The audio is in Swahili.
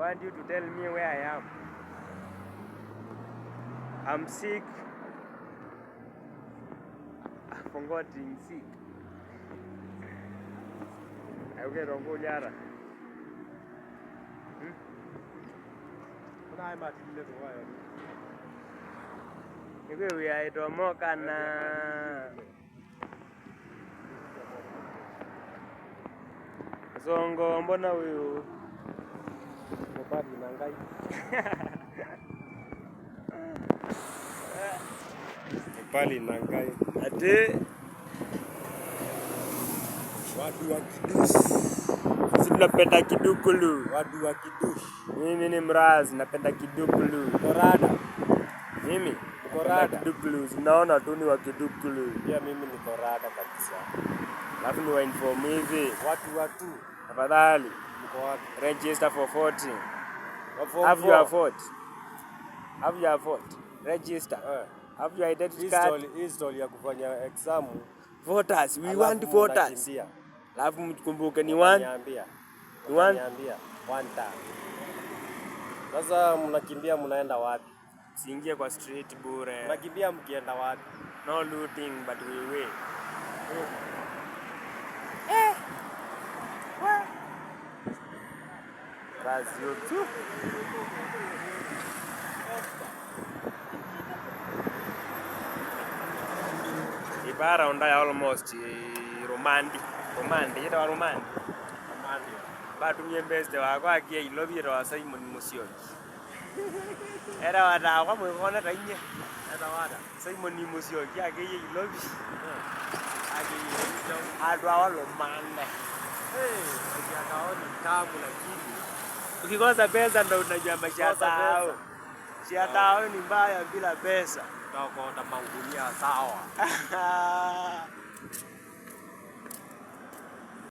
want you to tell me where I am. I'm sick. I forgot being sick. I get on go nyara. Kuna haya matili tu hayo. Niwe ya itomoka na Zongo, mbona huyu Mopali na ngai. Mopali na ngai. ate Watu wa Kidushi. sisi tunapenda kidukulu. Watu wa Kidushi. Mimi ni mrazi, napenda kidukulu. Korada. Mimi Korada. Kidukulu, unaona tu ni wa kidukulu. Pia mimi ni korada kabisa. Alafu ni wa inform hivi. Watu. Tafadhali. Mko wapi? Register for voting. Have your vote. Have your vote. Register. Have your identity card. Install ya kufanya exam. Voters. We want voters. Alafu mkumbuke ni one. Ni one time. Sasa mnakimbia mnaenda wapi? Siingie kwa street bure. Mnakimbia mkienda wapi? No looting but we will. Razio tu. Ibara undaya almost Romandi. Ita Romandi. Batu nyembeste wako akia ilobira wa Simon Musyoki. Era wada kwa mwekona tainye. Era wada. Simon Musyoki akia ilobi. Adwa walo manda. Ukiakaoni tamu lakini ukikosa pesa ndo unajua maisha yao. Maisha ni mbaya bila pesa. Utaokota mangunia sawa.